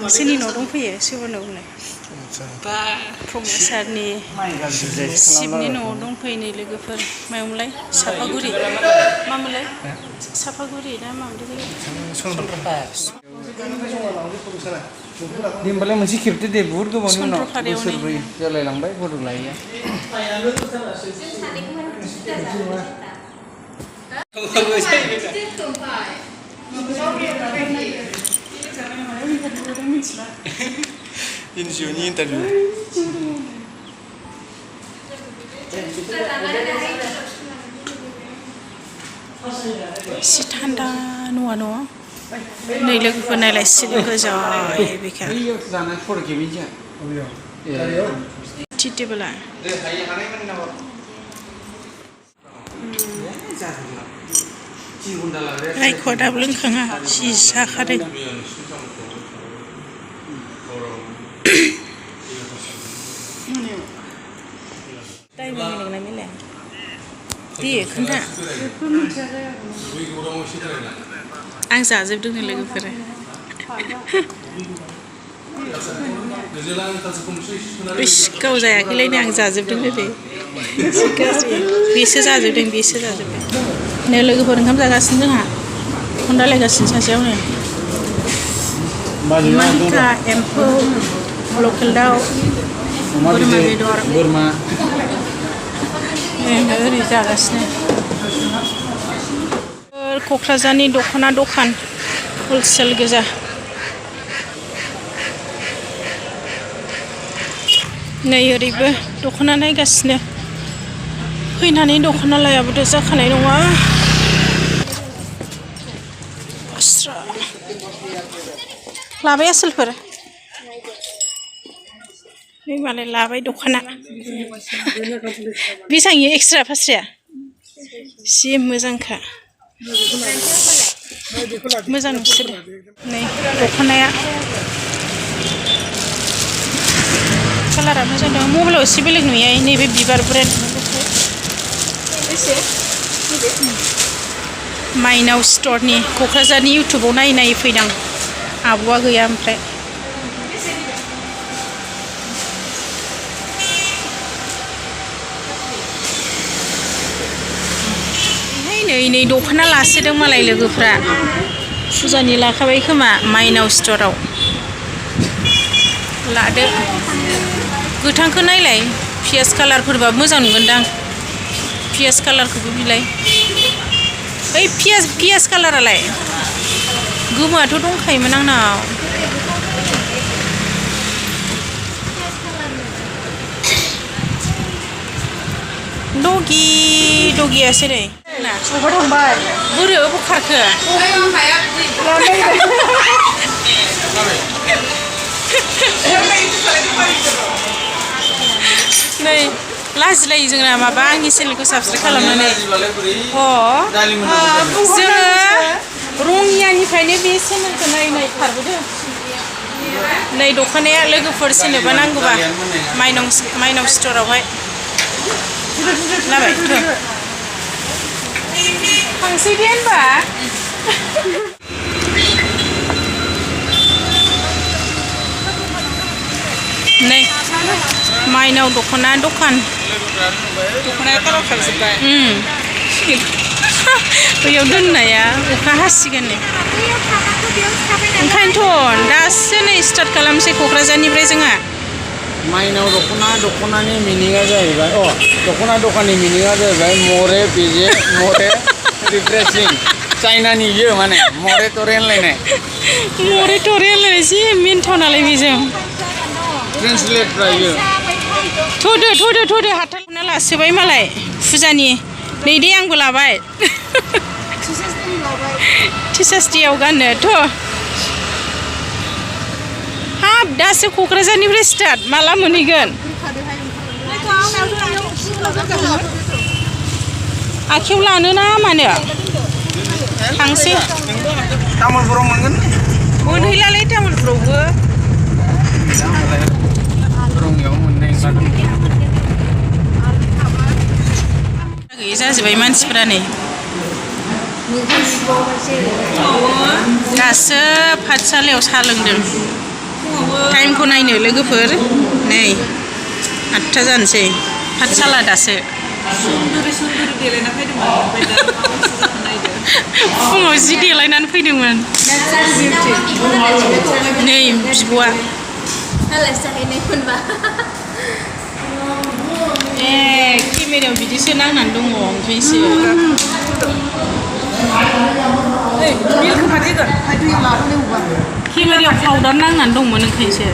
सोरनि न' दंफैयो सोरनावलाय प्रमसारनि शिबनि न'आव दंफैयो नै लोगोफोर मायावमोनलाय सापागुरि मामोनलाय सापागुरि ना मामोनलाय होमबालाय मोनसे खेबदो दे बुहुद गोबावनि उनाव बोसोरब्रै जालायलांबाय फट' लायैया NGOनि इन्टारभिउ एसे थान्दा नङा न'आ नै लोगोफोर नायलाय सिलिं गोजाय बेखा टि टेबोला रायख'आ दाबो लोंखाङा जि जाखादों टाइमिं मिलायगोना मिलाया दे खोन्था आं जाजोबदों लोगोफोरा इस गाव जायाखैलायनो आं जाजोबदों दे बेसो जाजोबदों नो लोगोफोर ओंखाम जागासिनो जोंहा फन रायलायगासिनो सासेयावनो मानिका एम्फौ लकेल दाउ बोरमा बेदर बोरमा ओरै जागासिनो क'क्राझारनि दख'ना दखान हलसेल गोजा नै ओरैबो दख'ना नायगासिनो फैनानै दख'ना लायाबाथ' जाखानाय नङा लाबाय आसोलफोर मालाय लाबाय दख'ना बेसेबां एक्सट्रा फास्राया जि मोजांखा मोजां नोंसोरो नै दख'नाया कालारा मोजां दं मबाइलाव एसे बेलेग नुयो नैबे बिबार ब्रेन्ड माइनाव स्ट'रनि क'क्राझारनि इउटुबाव नायै फैदां आब'आ गैया ओमफ्राय नै दख'ना लासोदों मालाय लोगोफ्रा फुजानि लाखाबाय खोमा माइनाव स्ट'राव लादो गोथांखौ नायलाय पियाज कालारफोरबा मोजां नुगोनदां पियाज कालारखौबो बिलाय ओइ पियाज कालारालाय गोमोआथ' दंखायोमोन आंनाव दगियासो नै बोरो बोखारखो नै लाजिलायो जोंना माबा आंनि चेनेलखौ साबसक्राइब खालामनानै जोङो रङियानिफ्रायनो बे चेनेलखौ नायै खारबोदों नै दख'नाया लोगोफोर सोरनोबा नांगौबा माइनाव स्ट'रावहाय लाबाय थांसै दे होनबा नै माइनाव दख'ना दखान दख'नाया कालार खारजोब्बाय बैयाव दोननाया अखा हासिगोन नै ओंखायनोथ' दासो नै स्टार्ट खालामसै क'क्राझारनिफ्राय जोंहा माइनाव दख'नानि मिनिङा जाहैबाय दख'ना दखाननि मिनिङा जाहैबाय मरे बेजे मरे रिफ्रेशिं चाइनानि इयो माने मरे टरे होनलायनाय जि मिन्थाव नालाय बेजों ट्रेन्सलेट इयो थ'दो हाथारना लासोबाय मालाय फुजानि नै दे आंबो लाबाय टिचार्स डेआव गाननो थ' हाब दासो क'क्राझारनिफ्राय स्टार्ट माला मोनहैगोन आखायाव लानो ना मानो थांसै तामुलपुराव मोनगोन मोनहैलालै तामुलपुरावबो रङियाव मोननाय गैयै जाजोब्बाय मानसिफ्रा नै दासो पाठसालायाव साहा लोंदों टाइमखौ नायनो लोगोफोर नै 8टा जानोसै पाठसाला दासो फुङाव जि देलायनानै फैदोंमोन नै बिब'आ केमेरायाव बिदिसो नांनानै दङ ओमफ्रायसो केमेरायाव पाउडार नांनानै दंमोन ओंखायसो